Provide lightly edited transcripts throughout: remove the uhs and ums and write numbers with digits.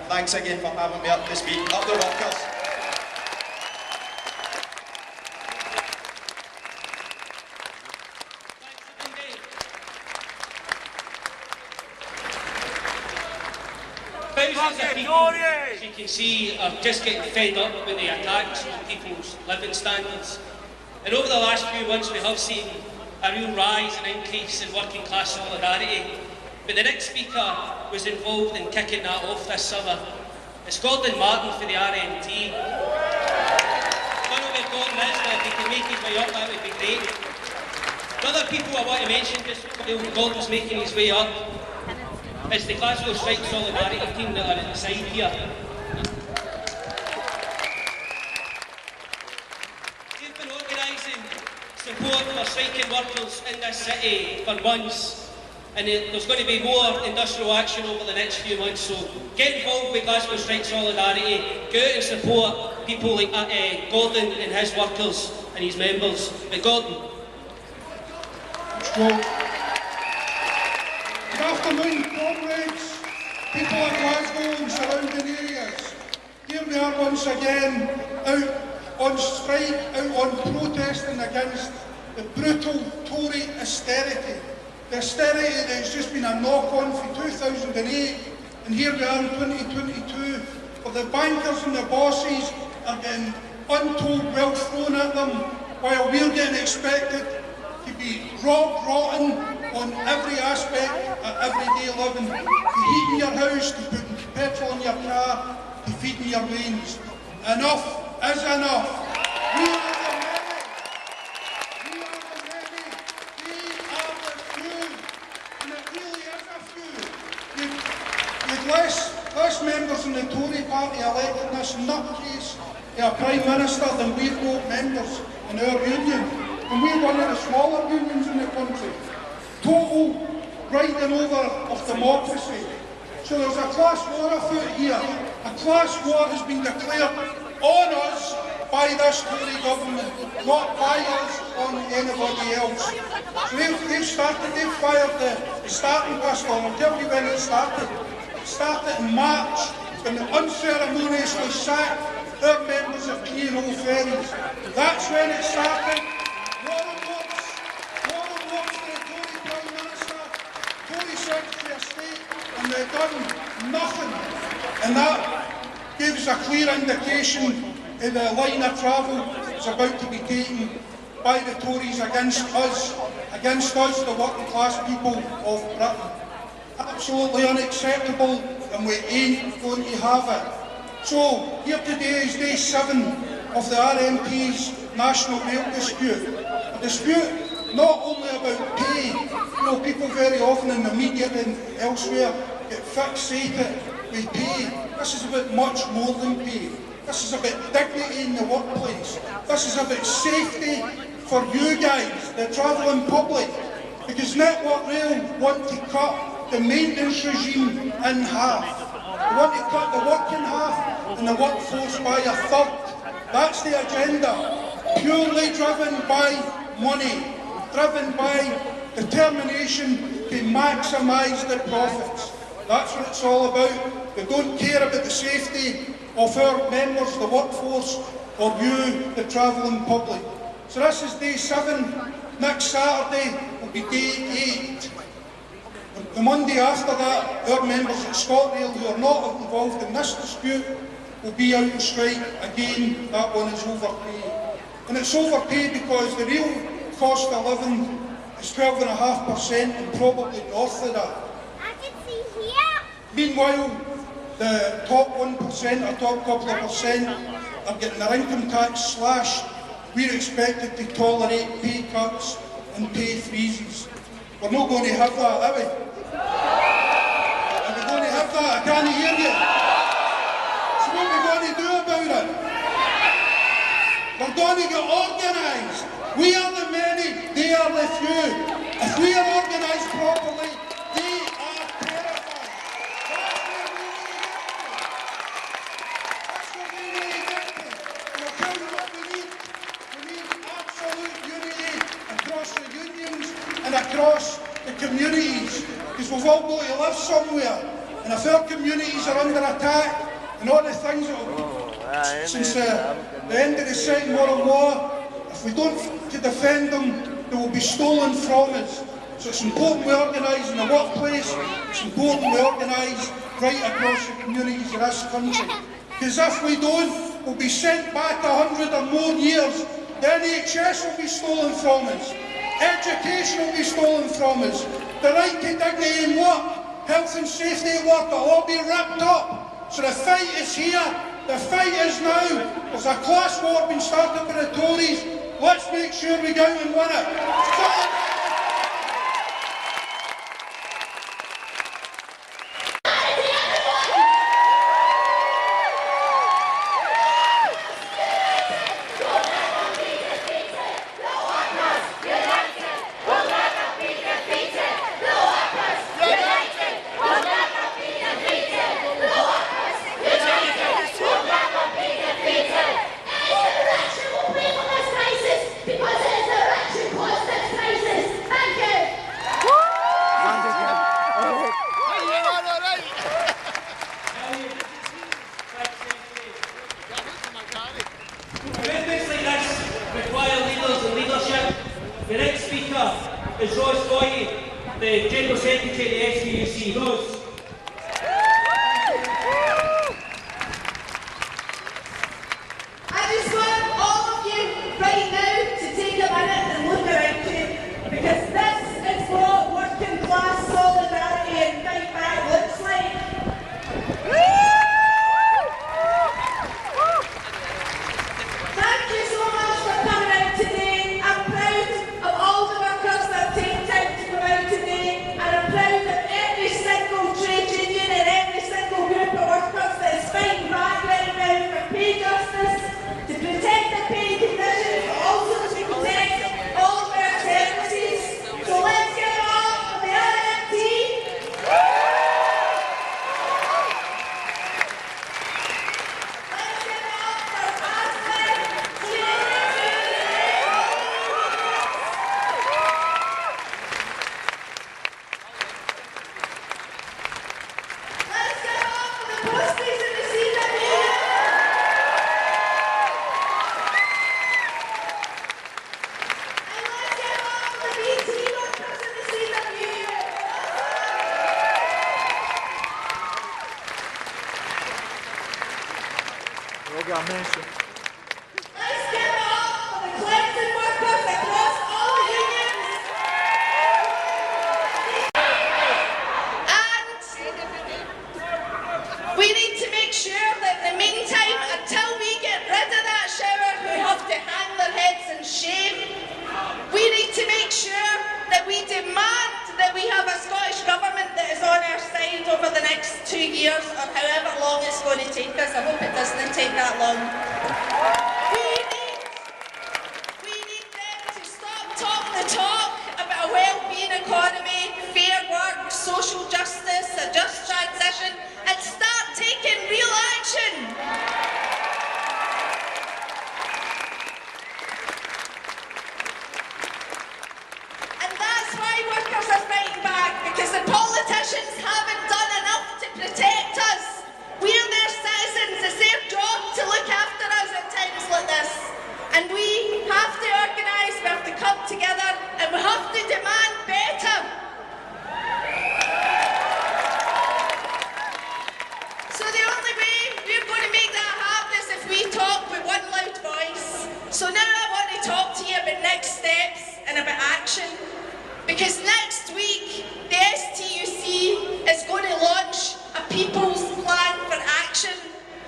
Thanks again for having me up to speak. Up the Rockers. Thousands of people, as you can see, are just getting fed up with the attacks on people's living standards. And over the last few months we have seen a real rise and increase in working class solidarity. But the next speaker was involved in kicking that off this summer. It's Gordon Martin for the RNT. I don't know where Gordon is, but if he can make his way up, that would be great. Other people I want to mention, just while Gordon's making his way up, is the Glasgow Strike Solidarity team that are at the side here. They've been organising support for striking workers in this city for months, and there's going to be more industrial action over the next few months, so get involved with Glasgow Strike Solidarity, go out and support people like Gordon and his workers and his members. But Gordon. Let's go. Good afternoon, comrades, people of Glasgow and surrounding areas. Here we are once again, out on strike, out on protesting against the brutal Tory austerity. The austerity that has just been a knock-on for 2008, and here we are in 2022, where the bankers and the bosses are getting untold wealth thrown at them, while we're getting expected to be rotten on every aspect of everyday living, to heating your house, to putting petrol in your car, to feeding your veins. Enough is enough. We are the many. We are the many. We are the few. And it really is a few. With less members in the Tory party elected this nutcase to a Prime Minister than we've got members in our union. And we're one of the smaller unions in the country. Total riding over of democracy. So there's a class war afoot here. A class war has been declared on us by this Tory government, not by us on anybody else. So they've fired the starting pistol, and I'll tell you when it started. It started in March, when they unceremoniously sacked our members of P&O Ferries. That's when it started. Secretary of State, and they've done nothing. And that gave us a clear indication of the line of travel that's about to be taken by the Tories against us, the working class people of Britain. Absolutely unacceptable, and we ain't going to have it. So, here today is day 7 of the RMP's National Rail dispute. A dispute not only about pay. People very often in the media and elsewhere get fixated with pay. This is about much more than pay. This is about dignity in the workplace. This is about safety for you guys, the travelling public. Because Network Rail want to cut the maintenance regime in half. They want to cut the work in half and the workforce by a third. That's the agenda. Purely driven by money. Driven by determination to maximise the profits. That's what it's all about. They don't care about the safety of our members, the workforce, or you, the travelling public. So this is day 7. Next Saturday will be day 8. The Monday after that, our members at ScotRail who are not involved in this dispute will be out on strike again. That one is overpaid. And it's overpaid because the real cost of living is 12.5% and probably north of that. I can see here. Meanwhile, the top 1% or top couple of percent are getting their income tax slashed. We're expected to tolerate pay cuts and pay freezes. We're not going to have that, are we? Are we going to have that? I can't hear you. So what are we going to do about it? We're going to get organised. We are the many, they are the few. If we are organised properly, they are terrified. That's what we really get to. And I'll tell you what we need. We need absolute unity across the unions and across the communities. Because we've all got to live somewhere. And if our communities are under attack, and all the things that have, since the end of the Second World War, if we don't defend them, they will be stolen from us. So it's important we organise in the workplace, it's important we organise right across the communities of this country. Because if we don't, we'll be sent back 100 or more years. The NHS will be stolen from us. Education will be stolen from us. The right to dignity in work, health and safety at work will all be ripped up. So the fight is here. The fight is now. There's a class war being started by the Tories. Let's make sure we go out and win it. The next speaker is Rose Boye, the General Secretary of the SVUC. Rose. I just want all of you right now to take a minute and look around you, because this is what working class solidarity and fight back looks like. Thank you so much for coming out today. I'm proud of all the workers that have taken time to come out today, and I'm proud of every single trade union and every single group of workers that is fighting back right now for pay justice, to protect their pay conditions, but also to protect all of our services. So let's get it up for the RMT. Let's get it up for Aspen. Let's get it up for the posties in the CW. And let's get it up for the BT workers in the CW. Let's get it up for the cleansing workers across all the unions. And we need to make sure that in the meantime, until we get rid of that shower who have to hang their heads in shame, we need to make sure that we demand that we have a Scottish Government that is on our side over the next 2 years, or however long it's going to take us. I hope it doesn't take that long. We need them to stop talking the talk about a well-being economy, fair work, social justice, a just transition, and start taking real action. And that's why workers are fighting back, because the politicians haven't done enough to protect us. We're their citizens. It's their job to look after us at times like this. And we have to organise, we have to come together, and we have to demand better. So the only way we're going to make that happen is if we talk with one loud voice. So now I want to talk to you about next steps and about action. Because next week, the STUC is going to launch a People's Plan for Action.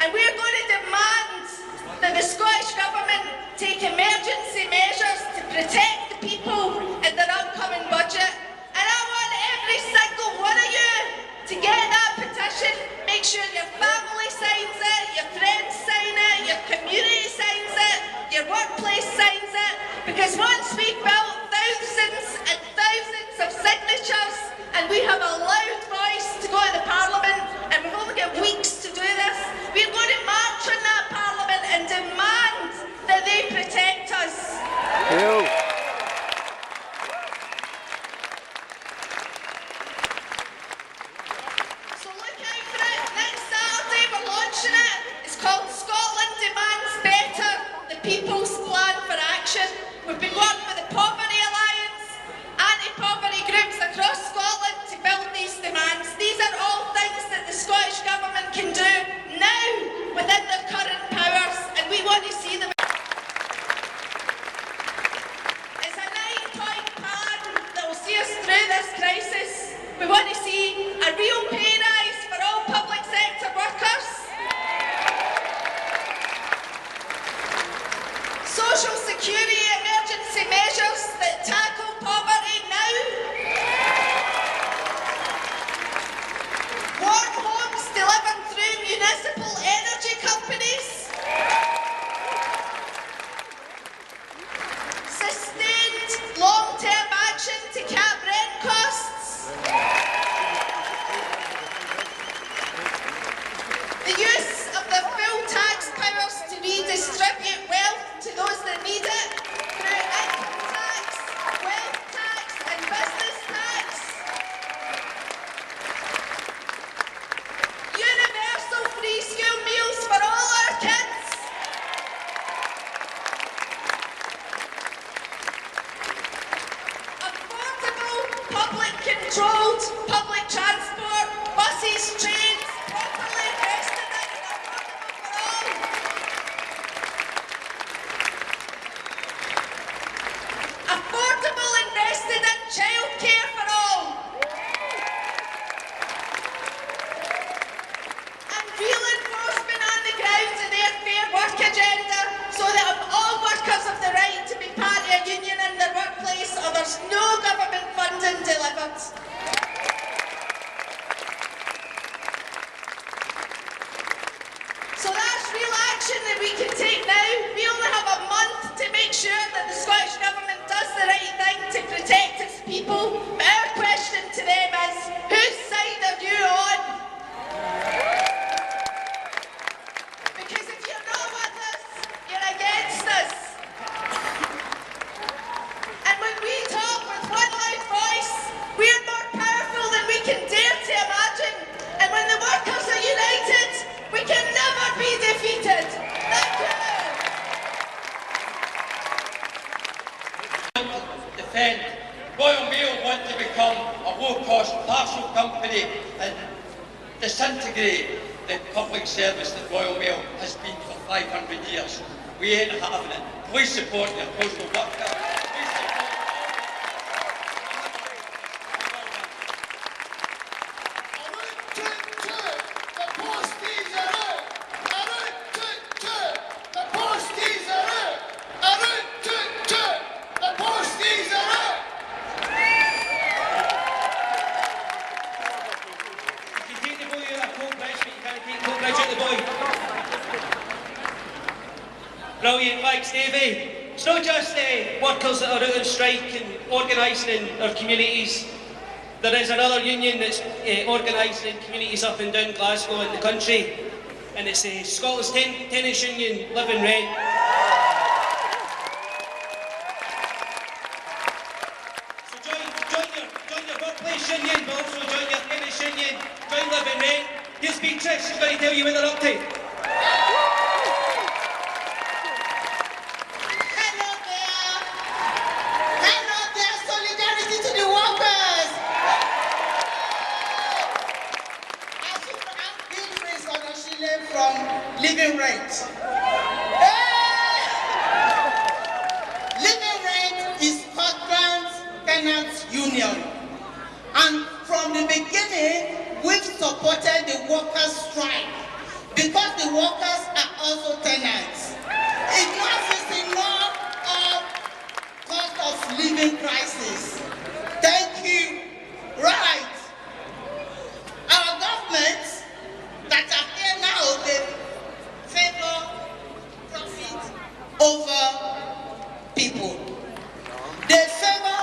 And we're going to demand that the Scottish Government take emergency measures to protect the people in their upcoming budget. And I want every single one of you to get that petition. Make sure your family signs it, your friends sign it, your community signs it, your workplace signs it. Because once we've built thousands and thousands of signatures, and we have a loud voice to go to the Parliament, and we've only got weeks to do this, we're going to march in that Parliament and demand that they protect us. So look We work with the Poverty Alliance, anti-poverty groups across Scotland to build these demands. These are all things that the Scottish Government can do now within their current powers, and we want to see them. It's a 9-point plan that will see us through this crisis. We want to see a real pay rise for all public sector workers, social security emergency measures that tackle poverty now, warm homes delivered through municipal energy companies, sustained long-term action to cap rent costs, the use of the full tax powers to redistribute wealth to those that need it through income tax, wealth tax and business tax, universal free school meals for all our kids, affordable, public-controlled public transport, buses, trains, properly invested in and affordable for all. Affordable, invested in childcare for all. And real enforcement on the ground of their fair work agenda, so that all workers have the right to be part of a union in their workplace, or there's no government funding delivered. So that's real action that we can take now. We only have a month to make sure that the Scottish Government does the right thing to protect its people. But our question to them is, whose side are you on? Because if you're not with us, you're against us. And when we talk with one loud voice, we're more powerful than we can dare to imagine. And when the workers are united, we can never be defeated. Thank you. Defend. Royal Mail want to become a low-cost parcel company and disintegrate the public service that Royal Mail has been for 500 years. We ain't having it. Please support your postal workers. Please support Brilliant, thanks Davey. It's not just workers that are out on strike and organising in our communities. There is another union that's organising in communities up and down Glasgow and the country, and it's Scotland's Tenants Union, Live and Rent. So join your workplace union, but also join your tenants union, join Live and Rent. Here's Beatrice, she's going to tell you what they're up to. Living rent. Living rent is Scotland's tenants union, and from the beginning we've supported the workers' strike because the workers are also tenants. Enough is enough of cost of living crisis. Thank you. Right. Our governments that are here now, they favor profit over people. They favor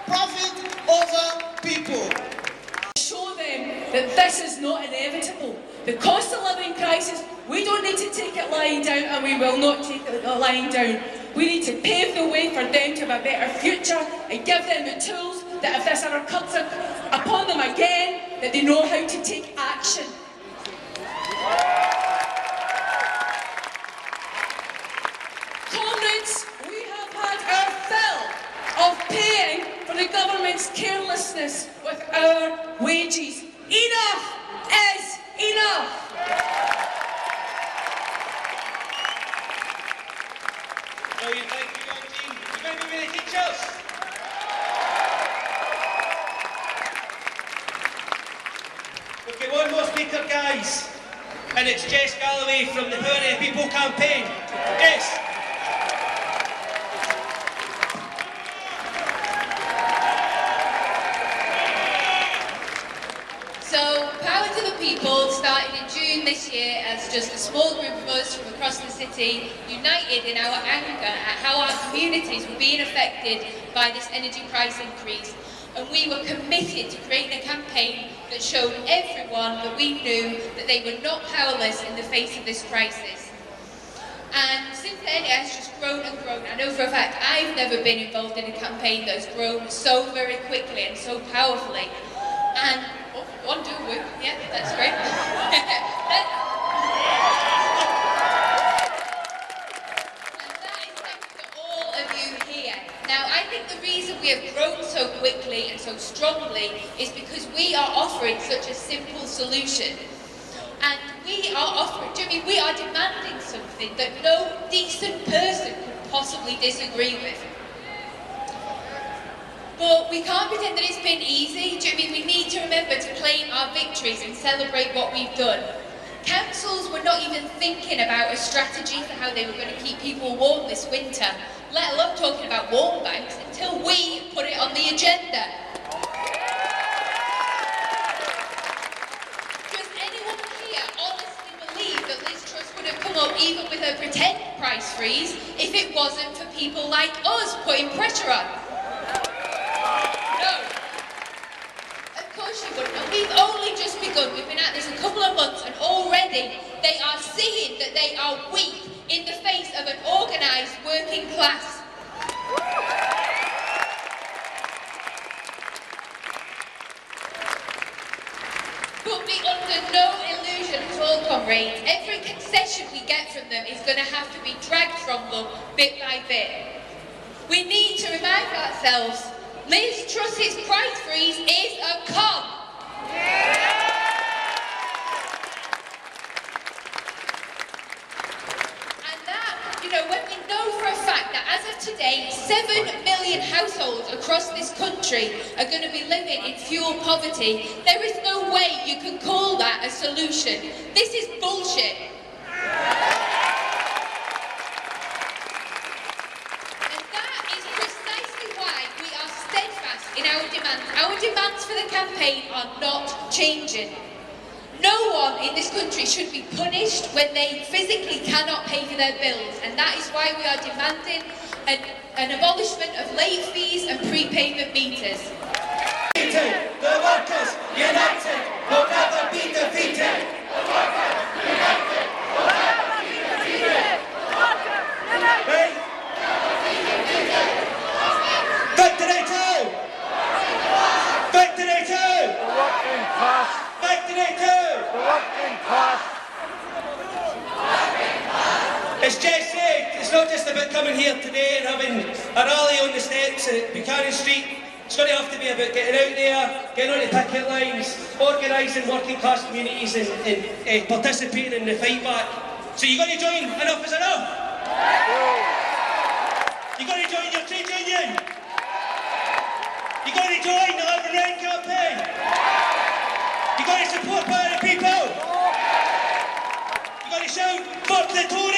profit over people. Show them that this is not inevitable. The cost of living crisis, we don't need to take it lying down, and we will not take it lying down. We need to pave the way for them to have a better future and give them the tools that if this ever comes upon them again, that they know how to take action. Comrades, we have had our fill homelessness with our wages. Enough is enough. Brilliant, thank you, young team. You going to be with the teachers? Okay, one more speaker, guys. And it's Jess Galloway from the Power of the People campaign. Jess. So, Power to the People started in June this year as just a small group of us from across the city, united in our anger at how our communities were being affected by this energy price increase. And we were committed to creating a campaign that showed everyone that we knew that they were not powerless in the face of this crisis. And since then, it has just grown and grown. I know for a fact I've never been involved in a campaign that's grown so very quickly and so powerfully. And one do a whoop, yeah, that's great. And that is thanks to all of you here. Now, I think the reason we have grown so quickly and so strongly is because we are offering such a simple solution. And we are demanding something that no decent person could possibly disagree with. But we can't pretend that it's been easy. We need to remember to claim our victories and celebrate what we've done. Councils were not even thinking about a strategy for how they were going to keep people warm this winter, let alone talking about warm banks, until we put it on the agenda. Does anyone here honestly believe that Liz Truss would have come up even with a pretend price freeze if it wasn't for people like us putting pressure on? No. Of course you wouldn't. We've only just begun. We've been at this a couple of months and already they are seeing that they are weak in the face of an organised working class. But be under no illusion at all, comrades. Every concession we get from them is going to have to be dragged from them bit by bit. We need to remind ourselves Liz Truss's price freeze is a con. And that, when we know for a fact that as of today, 7 million households across this country are going to be living in fuel poverty, there is no way you can call that a solution. This is bullshit. In our demands. Our demands for the campaign are not changing. No one in this country should be punished when they physically cannot pay for their bills, and that is why we are demanding an abolishment of late fees and prepayment meters. The workers united will never be defeated. The workers united will never be defeated. The workers united will never be defeated. Victory too! Victory too! The working class! Victory too! The working class! As Jess said, it's not just about coming here today and having a rally on the steps at Buchanan Street. It's going to have to be about getting out there, getting on the picket lines, organising working class communities and participating in the fight back. So you're going to join Enough is Enough? You're going to join your trade union? You're going to join the Live and Rent campaign? You're going to support Power of the People? You're going to shout, fuck the Tories!